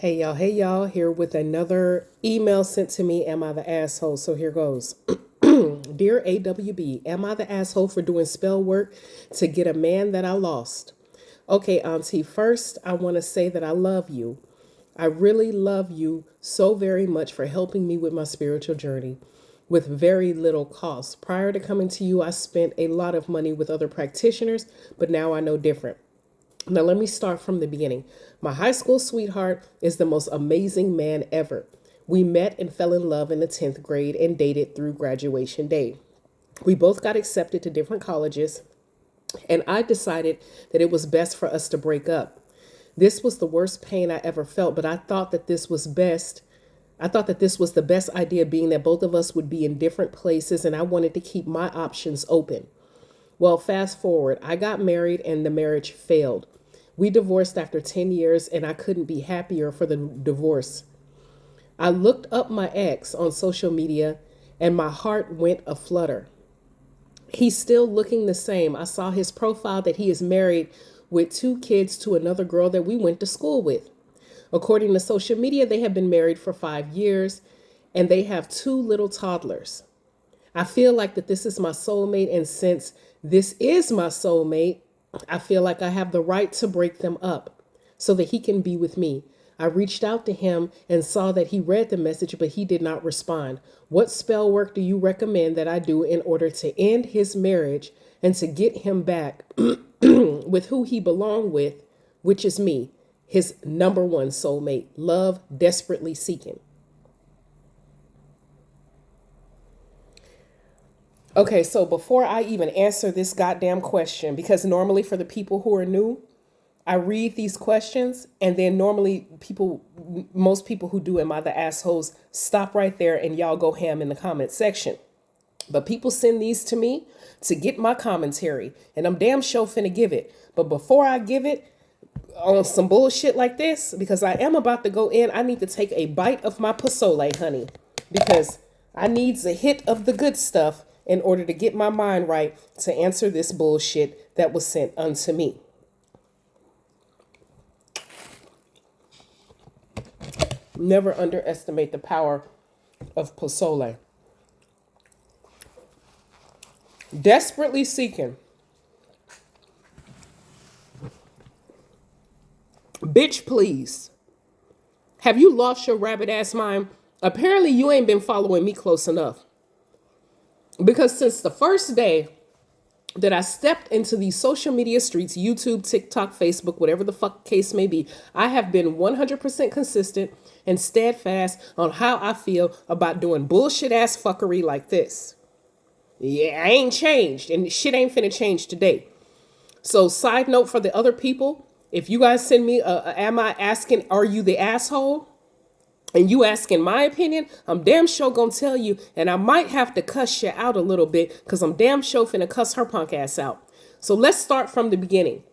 Hey y'all, here with another email sent to me. Am I the asshole? So here goes. Dear AWB, am I the asshole for doing spell work to get a man that I lost? Okay, Auntie, first I want to say that I love you. I really love you so very much for helping me with my spiritual journey with very little cost. Prior to coming to you, I spent a lot of money with other practitioners, but now I know different. Now, let me start from the beginning. My high school sweetheart is the most amazing man ever. We met and fell in love in the 10th grade and dated through graduation day. We both got accepted to different colleges, and I decided that it was best for us to break up. This was the worst pain I ever felt, but I thought that this was best. I thought that this was the best idea, being that both of us would be in different places, and I wanted to keep my options open. Well, fast forward, I got married and the marriage failed. We divorced after 10 years and I couldn't be happier for the divorce. I looked up my ex on social media and my heart went aflutter. He's still looking the same. I saw his profile that he is married with 2 kids to another girl that we went to school with. According to social media, they have been married for 5 years and they have 2 little toddlers. I feel like that this is my soulmate, and since this is my soulmate, I feel like I have the right to break them up so that he can be with me. I reached out to him and saw that he read the message, but he did not respond. What spell work do you recommend that I do in order to end his marriage and to get him back with who he belonged with, which is me, his number one soulmate, love desperately seeking? Okay, so before I even answer this goddamn question, because normally for the people who are new, I read these questions and then normally most people who do Am I the Assholes stop right there and y'all go ham in the comment section. But people send these to me to get my commentary and I'm damn sure finna give it. But before I give it on some bullshit like this, because I am about to go in, I need to take a bite of my pozole, honey, because I needs a hit of the good stuff in order to get my mind right to answer this bullshit that was sent unto me. Never underestimate the power of pozole. Desperately seeking. Bitch, please. Have you lost your rabbit ass mind? Apparently you ain't been following me close enough. Because since the first day that I stepped into these social media streets, YouTube, TikTok, Facebook, whatever the fuck case may be, I have been 100% consistent and steadfast on how I feel about doing bullshit ass fuckery like this. Yeah, I ain't changed and shit ain't finna change today. So side note for the other people, if you guys send me am I asking, are you the asshole? And you asking my opinion, I'm damn sure gonna tell you, and I might have to cuss you out a little bit because I'm damn sure finna cuss her punk ass out. So let's start from the beginning.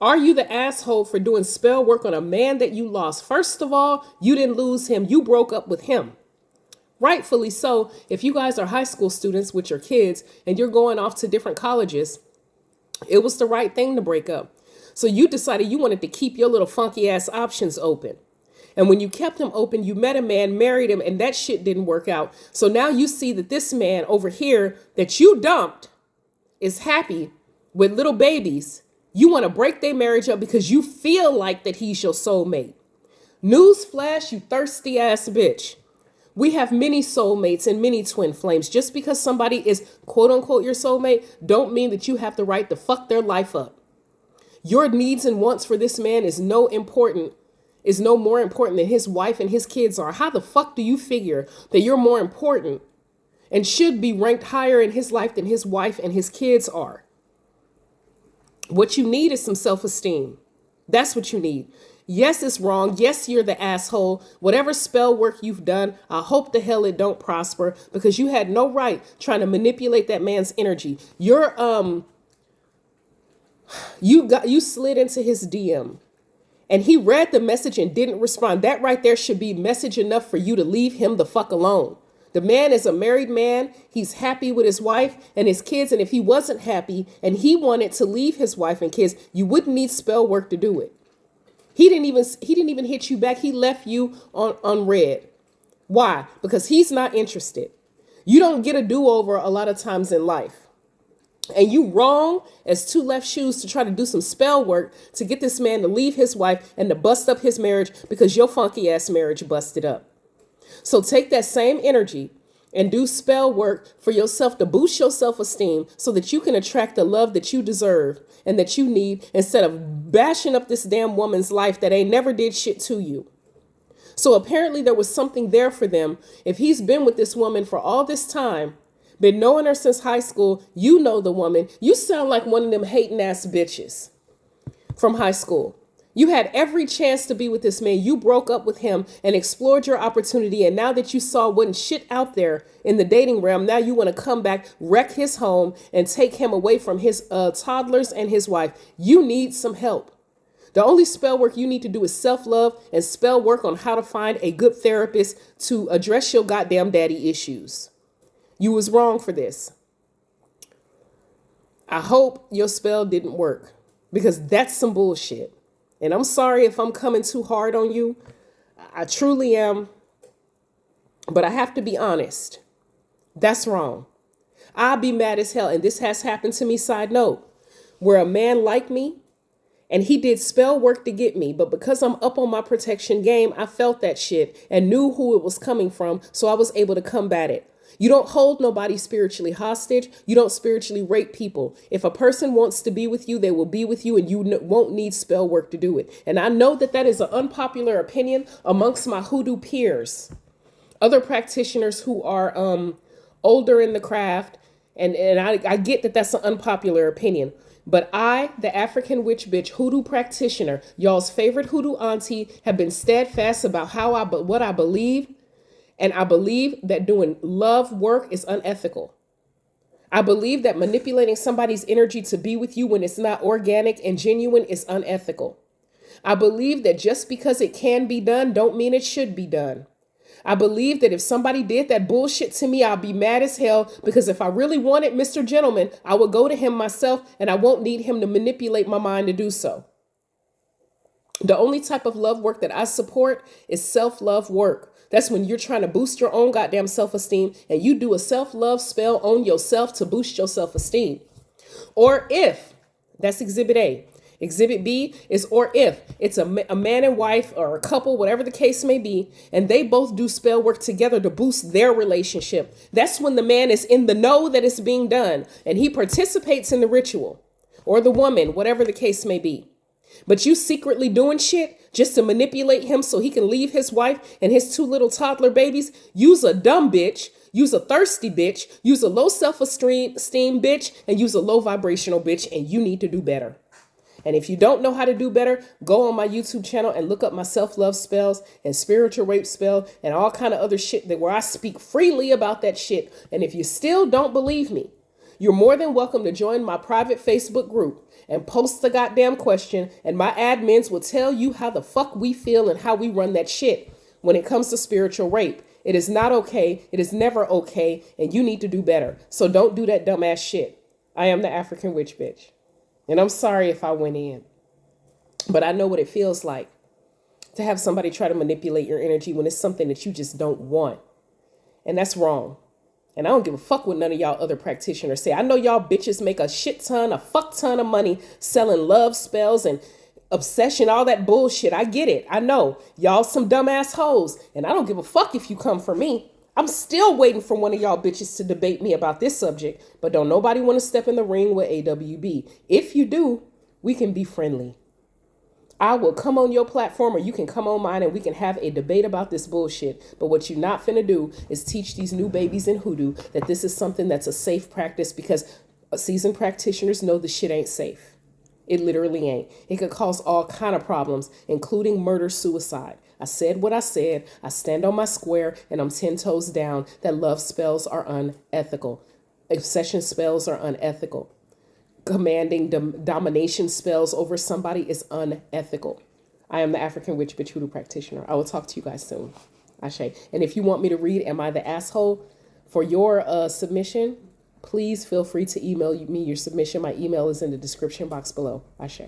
Are you the asshole for doing spell work on a man that you lost? First of all, you didn't lose him. You broke up with him. Rightfully so. If you guys are high school students with your kids and you're going off to different colleges, it was the right thing to break up. So you decided you wanted to keep your little funky ass options open. And when you kept them open, you met a man, married him, and that shit didn't work out. So now you see that this man over here that you dumped is happy with little babies. You want to break their marriage up because you feel like that he's your soulmate. Newsflash, you thirsty ass bitch. We have many soulmates and many twin flames. Just because somebody is quote unquote your soulmate don't mean that you have the right to fuck their life up. Your needs and wants for this man is no more important than his wife and his kids are. How the fuck do you figure that you're more important and should be ranked higher in his life than his wife and his kids are? What you need is some self-esteem. That's what you need. Yes, it's wrong. Yes, you're the asshole. Whatever spell work you've done, I hope the hell it don't prosper because you had no right trying to manipulate that man's energy. You slid into his DM. And he read the message and didn't respond. That right there should be message enough for you to leave him the fuck alone. The man is a married man. He's happy with his wife and his kids. And if he wasn't happy and he wanted to leave his wife and kids, you wouldn't need spell work to do it. He didn't even hit you back. He left you on unread. Why? Because he's not interested. You don't get a do-over a lot of times in life. And you wrong as two left shoes to try to do some spell work to get this man to leave his wife and to bust up his marriage because your funky ass marriage busted up. So take that same energy and do spell work for yourself to boost your self-esteem so that you can attract the love that you deserve and that you need instead of bashing up this damn woman's life that ain't never did shit to you. So apparently there was something there for them. If he's been with this woman for all this time, been knowing her since high school, you know the woman. You sound like one of them hating ass bitches from high school. You had every chance to be with this man. You broke up with him and explored your opportunity. And now that you saw wasn't shit out there in the dating realm, now you want to come back, wreck his home, and take him away from his toddlers and his wife. You need some help. The only spell work you need to do is self-love and spell work on how to find a good therapist to address your goddamn daddy issues. You was wrong for this. I hope your spell didn't work because that's some bullshit. And I'm sorry if I'm coming too hard on you. I truly am. But I have to be honest. That's wrong. I'll be mad as hell. And this has happened to me, side note, where a man like me and he did spell work to get me. But because I'm up on my protection game, I felt that shit and knew who it was coming from. So I was able to combat it. You don't hold nobody spiritually hostage. You don't spiritually rape people. If a person wants to be with you, they will be with you and you won't need spell work to do it. And I know that that is an unpopular opinion amongst my hoodoo peers, other practitioners who are older in the craft. And I get that that's an unpopular opinion. But I, the African witch bitch hoodoo practitioner, y'all's favorite hoodoo auntie, have been steadfast about what I believe. And I believe that doing love work is unethical. I believe that manipulating somebody's energy to be with you when it's not organic and genuine is unethical. I believe that just because it can be done, don't mean it should be done. I believe that if somebody did that bullshit to me, I'll be mad as hell because if I really wanted Mr. Gentleman, I would go to him myself and I won't need him to manipulate my mind to do so. The only type of love work that I support is self-love work. That's when you're trying to boost your own goddamn self-esteem and you do a self-love spell on yourself to boost your self-esteem. Or if, that's exhibit A. Exhibit B is or if it's a man and wife or a couple, whatever the case may be, and they both do spell work together to boost their relationship. That's when the man is in the know that it's being done and he participates in the ritual, or the woman, whatever the case may be. But you secretly doing shit just to manipulate him so he can leave his wife and his two little toddler babies. Use a dumb bitch, use a thirsty bitch, use a low self-esteem bitch, and use a low vibrational bitch, and you need to do better. And if you don't know how to do better, go on my YouTube channel and look up my self-love spells and spiritual rape spell and all kind of other shit where I speak freely about that shit. And if you still don't believe me, you're more than welcome to join my private Facebook group and post the goddamn question, and my admins will tell you how the fuck we feel and how we run that shit when it comes to spiritual rape. It is not okay. It is never okay. And you need to do better. So don't do that dumbass shit. I am the African witch bitch. And I'm sorry if I went in, but I know what it feels like to have somebody try to manipulate your energy when it's something that you just don't want. And that's wrong. And I don't give a fuck what none of y'all other practitioners say. I know y'all bitches make a fuck ton of money selling love spells and obsession, all that bullshit. I get it. I know y'all some dumbass hoes. And I don't give a fuck if you come for me. I'm still waiting for one of y'all bitches to debate me about this subject. But don't nobody want to step in the ring with AWB. If you do, we can be friendly. I will come on your platform or you can come on mine and we can have a debate about this bullshit. But what you're not finna do is teach these new babies in hoodoo that this is something that's a safe practice, because seasoned practitioners know the shit ain't safe. It literally ain't. It could cause all kind of problems, including murder, suicide. I said what I said. I stand on my square and I'm 10 toes down that love spells are unethical. Obsession spells are unethical. Commanding domination spells over somebody is unethical. I am the African witch bitch hoodoo practitioner. I will talk to you guys soon. Ashe. And if you want me to read Am I the Asshole for your submission, please feel free to email me your submission. My email is in the description box below. Ashe.